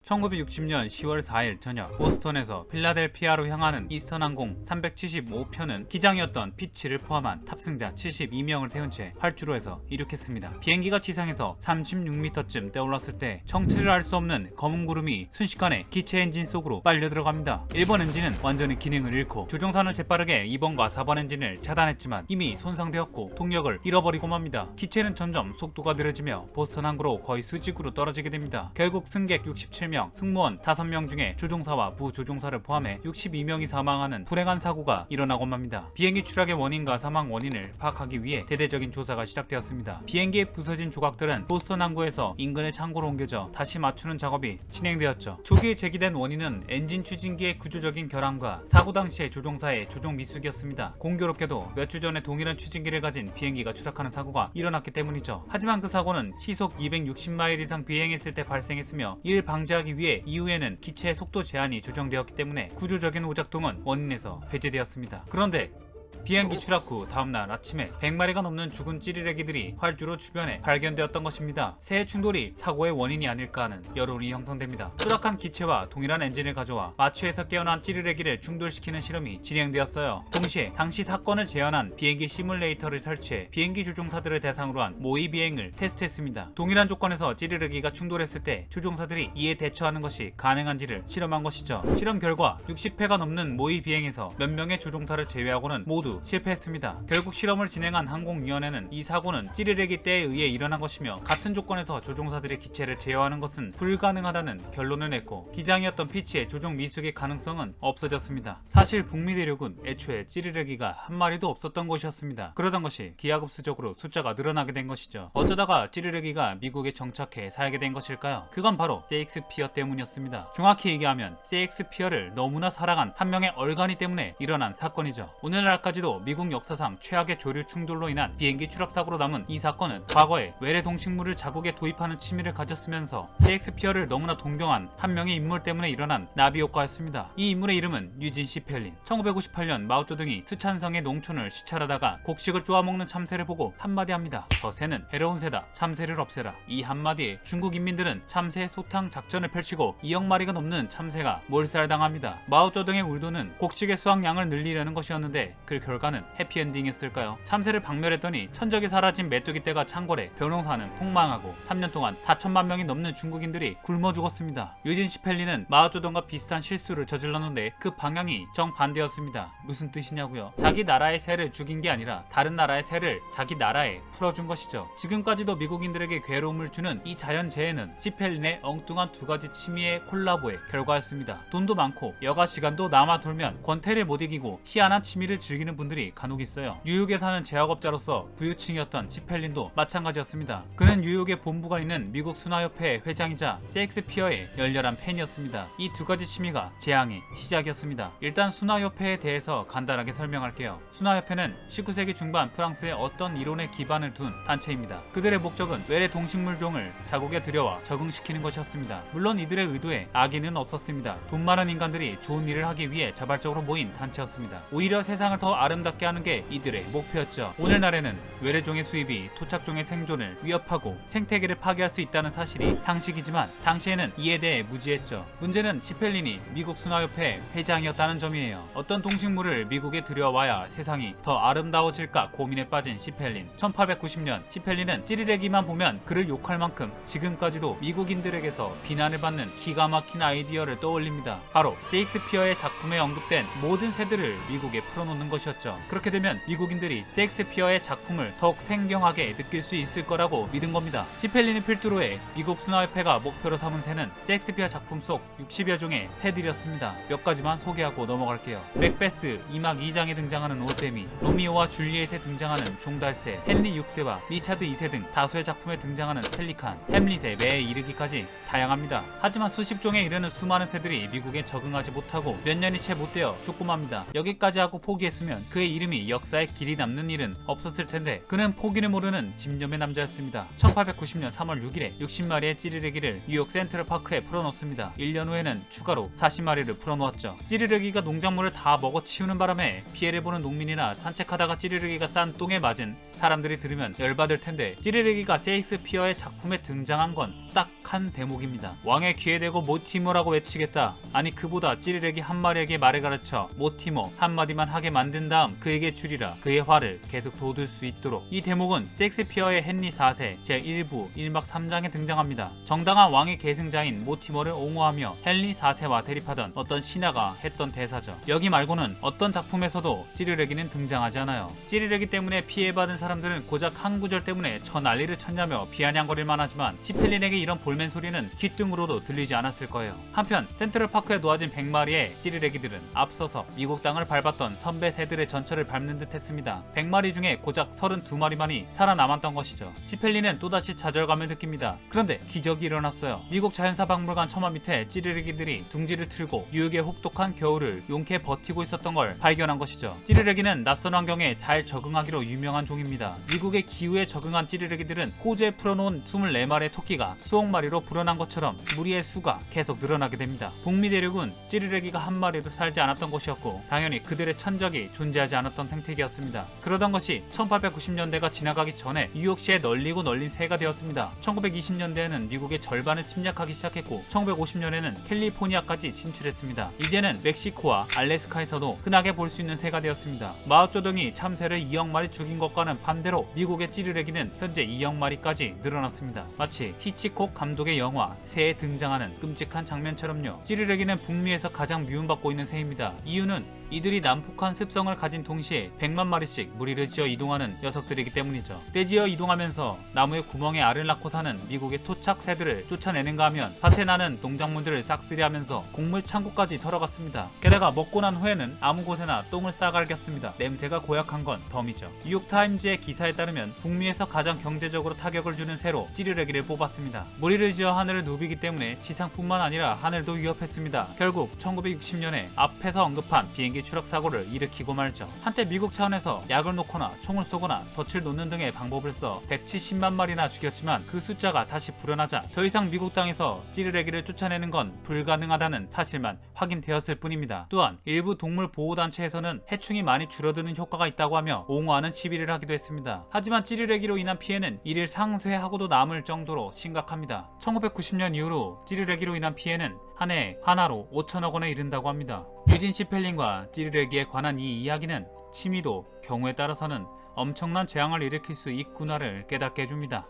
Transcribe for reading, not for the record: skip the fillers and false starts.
1960년 10월 4일 저녁 보스턴에서 필라델피아로 향하는 이스턴항공 375편은 기장이었던 피치를 포함한 탑승자 72명을 태운 채 활주로에서 이륙했습니다. 비행기가 지상에서 36m쯤 떠올랐을 때 정체를 알 수 없는 검은 구름이 순식간에 기체 엔진 속으로 빨려 들어갑니다. 1번 엔진은 완전히 기능을 잃고 조종사는 재빠르게 2번과 4번 엔진을 차단했지만 이미 손상되었고 동력을 잃어버리고 맙니다. 기체는 점점 속도가 느려지며 보스턴 항구로 거의 수직으로 떨어지게 됩니다. 결국 승객 67명, 승무원 5명 중에 조종사와 부조종사를 포함해 62명이 사망하는 불행한 사고가 일어나고 맙니다. 비행기 추락의 원인과 사망 원인을 파악하기 위해 대대적인 조사가 시작되었습니다. 비행기의 부서진 조각들은 보스턴 항구에서 인근의 창고로 옮겨져 다시 맞추는 작업이 진행되었죠. 초기에 제기된 원인은 엔진 추진기의 구조적인 결함과 사고 당시의 조종사의 조종 미숙이었습니다. 공교롭게도 몇 주 전에 동일한 추진기를 가진 비행기가 추락하는 사고가 일어났기 때문이죠. 하지만 그 사고는 시속 260마일 이상 비행했을 때 발생했으며 이를 방지하기 위해 이후에는 기체의 속도 제한이 조정되었기 때문에 구조적인 오작동은 원인에서 배제되었습니다. 그런데 비행기 추락 후 다음날 아침에 100마리가 넘는 죽은 찌르레기들이 활주로 주변에 발견되었던 것입니다. 새해 충돌이 사고의 원인이 아닐까 하는 여론이 형성됩니다. 추락한 기체와 동일한 엔진을 가져와 마취에서 깨어난 찌르레기를 충돌시키는 실험이 진행되었어요. 동시에 당시 사건을 재현한 비행기 시뮬레이터를 설치해 비행기 조종사들을 대상으로 한 모의 비행을 테스트했습니다. 동일한 조건에서 찌르레기가 충돌했을 때 조종사들이 이에 대처하는 것이 가능한지를 실험한 것이죠. 실험 결과 60회가 넘는 모의 비행에서 몇 명의 조종사를 제외하고는 모두 실패했습니다. 결국 실험을 진행한 항공위원회는 이 사고는 찌르레기 때에 의해 일어난 것이며 같은 조건에서 조종사들의 기체를 제어하는 것은 불가능하다는 결론을 냈고 기장이었던 피치의 조종 미숙의 가능성은 없어졌습니다. 사실 북미 대륙은 애초에 찌르레기가 한 마리도 없었던 곳이었습니다. 그러던 것이 기하급수적으로 숫자가 늘어나게 된 것이죠. 어쩌다가 찌르레기가 미국에 정착해 살게 된 것일까요? 그건 바로 세익스피어 때문이었습니다. 정확히 얘기하면 세익스피어를 너무나 사랑한 한 명의 얼간이 때문에 일어난 사건이죠. 오늘날까지도 미국 역사상 최악의 조류 충돌로 인한 비행기 추락 사고로 남은 이 사건은 과거에 외래 동식물을 자국에 도입하는 취미를 가졌으면서 셰익스피어를 너무나 동경한 한 명의 인물 때문에 일어난 나비 효과였습니다. 이 인물의 이름은 유진 시펠린. 1958년 마오쩌둥이 스촨성의 농촌을 시찰하다가 곡식을 쪼아먹는 참새를 보고 한마디 합니다. 저 새는 해로운 새다. 참새를 없애라. 이 한마디에 중국 인민들은 참새 소탕 작전을 펼치고 2억 마리가 넘는 참새가 몰살당합니다. 마오쩌둥의 의도는 곡식의 수확량을 늘리려는 것이었는데 그 결과는 해피엔딩이었을까요? 참새를 박멸했더니 천적이 사라진 메뚜기 떼가 창궐해 벼농사는 폭망하고 3년 동안 4천만 명이 넘는 중국인들이 굶어 죽었습니다. 유진 시펠린은 마오쩌둥과 비슷한 실수를 저질렀는데 그 방향이 정반대였습니다. 무슨 뜻이냐고요? 자기 나라의 새를 죽인 게 아니라 다른 나라의 새를 자기 나라에 풀어준 것이죠. 지금까지도 미국인들에게 괴로움을 주는 이 자연재해는 시펠린의 엉뚱한 두 가지 취미의 콜라보의 결과였습니다. 돈도 많고 여가 시간도 남아 돌면 권태를 못 이기고 희한한 취미를 즐기는 분들이 간혹 있어요. 뉴욕에 사는 제약업자로서 부유층이었던 시펠린도 마찬가지였습니다. 그는 뉴욕에 본부가 있는 미국 순화협회 회장이자 셰익스피어의 열렬한 팬이었습니다. 이 두 가지 취미가 재앙의 시작이었습니다. 일단 순화협회에 대해서 간단하게 설명할게요. 순화협회는 19세기 중반 프랑스의 어떤 이론에 기반을 둔 단체입니다. 그들의 목적은 외래 동식물종을 자국에 들여와 적응시키는 것이었습니다. 물론 이들의 의도에 악의는 없었습니다. 돈 많은 인간들이 좋은 일을 하기 위해 자발적으로 모인 단체였습니다. 오히려 세상을 더 아름답게 하는 게 이들의 목표였죠. 오늘날에는 외래종의 수입이 토착종의 생존을 위협하고 생태계를 파괴할 수 있다는 사실이 상식이지만 당시에는 이에 대해 무지했죠. 문제는 시펠린이 미국 순화협회 회장이었다는 점이에요. 어떤 동식물을 미국에 들여와야 세상이 더 아름다워질까 고민에 빠진 시펠린. 1890년 시펠린은 찌르레기만 보면 그를 욕할 만큼 지금까지도 미국인들에게서 비난을 받는 기가 막힌 아이디어를 떠올립니다. 바로 셰익스피어의 작품에 언급된 모든 새들을 미국에 풀어놓는 것이었죠. 그렇게 되면 미국인들이 셰익스피어의 작품을 더욱 생경하게 느낄 수 있을 거라고 믿은 겁니다. 시펠린이 필두로 해 미국 순화협회가 목표로 삼은 새는 셰익스피어 작품 속 60여 종의 새들이었습니다. 몇 가지만 소개하고 넘어갈게요. 맥베스 2막 2장에 등장하는 올빼미, 로미오와 줄리엣에 등장하는 종달새, 헨리 6세와 리차드 2세 등 다수의 작품에 등장하는 펠리칸, 햄릿에 매에 이르기까지 다양합니다. 하지만 수십 종에 이르는 수많은 새들이 미국에 적응하지 못하고 몇 년이 채 못 되어 죽고 맙니다. 여기까지 하고 포기했으면 그의 이름이 역사에 길이 남는 일은 없었을 텐데 그는 포기를 모르는 집념의 남자였습니다. 1890년 3월 6일에 60마리의 찌르레기를 뉴욕 센트럴파크에 풀어놓습니다. 1년 후에는 추가로 40마리를 풀어놓았죠. 찌르레기가 농작물을 다 먹어치우는 바람에 피해를 보는 농민이나 산책하다가 찌르레기가 싼 똥에 맞은 사람들이 들으면 열받을 텐데 찌르레기가 세익스피어의 작품에 등장한 건 딱 한 대목입니다. 왕의 귀에 대고 모티머라고 외치겠다. 아니 그보다 찌르레기 한 마리에게 말을 가르쳐 모티머 한마디만 하게 만든 다음 그에게 주리라. 그의 화를 계속 돋을 수 있도록. 이 대목은 셰익스피어의 헨리 4세 제1부 1막 3장에 등장합니다. 정당한 왕의 계승자인 모티머를 옹호하며 헨리 4세와 대립하던 어떤 신하가 했던 대사죠. 여기 말고는 어떤 작품에서도 찌르레기는 등장하지 않아요. 찌르레기 때문에 피해받은 사람들은 고작 한 구절 때문에 난리를 쳤냐며 비아냥거릴만 하지만 치펠린에게 이런 볼멘 소리는 귓등으로도 들리지 않았을 거예요. 한편 센트럴파크에 놓아진 100마리의 찌르레기들은 앞서서 미국 땅을 밟았던 선배 새들의 전철을 밟는 듯 했습니다. 100마리 중에 고작 32마리만이 살아남았던 것이죠. 치펠린은 또다시 좌절감을 느낍니다. 그런데 기적이 일어났어요. 미국 자연사 박물관 처마 밑에 찌르레기들이 둥지를 틀고 뉴욕의 혹독한 겨울을 용케 버티고 있었던 걸 발견한 것이죠. 찌르레기는 낯선 환경에 잘 적응하기로 유명한 종입니다. 미국의 기후에 적응한 찌르레기들은 호주에 풀어놓은 24마리의 토끼가 수억 마리로 불어난 것처럼 무리의 수가 계속 늘어나게 됩니다. 북미 대륙은 찌르레기가 한 마리도 살지 않았던 곳이었고 당연히 그들의 천적이 존재하지 않았던 생태계였습니다. 그러던 것이 1890년대가 지나가기 전에 뉴욕시에 널리고 널린 새가 되었습니다. 1920년대에는 미국의 절반을 침략하기 시작했고 1950년에는 캘리포니아까지 진출했습니다. 이제는 멕시코와 알래스카에서도 흔하게 볼 수 있는 새가 되었습니다. 마오쩌둥이 참새를 2억 마리 죽인 것과는 반대로 미국의 찌르레기는 현재 2억 마리까지 늘어났습니다. 마치 히치콕 감독의 영화 새에 등장하는 끔찍한 장면처럼요. 찌르레기는 북미에서 가장 미움받고 있는 새입니다. 이유는 이들이 난폭한 습성을 가진 동시에 100만 마리씩 무리를 지어 이동하는 녀석들이기 때문이죠. 떼지어 이동하면서 나무의 구멍에 알을 낳고 사는 미국의 토착 새들을 쫓아내는가 하면 밭에 나는 농작물들을 싹쓸이하면서 곡물 창고까지 털어갔습니다. 게다가 먹고 난 후에는 아무 곳에나 똥을 싸갈겼습니다. 냄새가 고약한 건 덤이죠. 뉴욕타임즈의 기사에 따르면 북미에서 가장 경제적으로 타격을 주는 새로 찌르레기를 뽑았습니다. 무리를 지어 하늘을 누비기 때문에 지상뿐만 아니라 하늘도 위협했습니다. 결국 1960년에 앞에서 언급한 비행기 추락 사고를 일으키고 말죠. 한때 미국 차원에서 약을 놓거나 총을 쏘거나 덫을 놓는 등의 방법을 써 170만 마리나 죽였지만 그 숫자가 다시 불어나자 더 이상 미국 땅에서 찌르레기를 쫓아내는 건 불가능하다는 사실만 확인되었을 뿐입니다. 또한 일부 동물 보호단체에서는 해충이 많이 줄어드는 효과가 있다고 하며 옹호하는 시비를 하기도 했습니다. 하지만 찌르레기로 인한 피해는 일일 상쇄하고도 남을 정도로 심각합니다. 1990년 이후로 찌르레기로 인한 피해는 한 해에 하나로 5천억 원에 이른다고 합니다. 유진 시펠린과 찌르레기에 관한 이 이야기는 취미도 경우에 따라서는 엄청난 재앙을 일으킬 수 있구나를 깨닫게 해줍니다.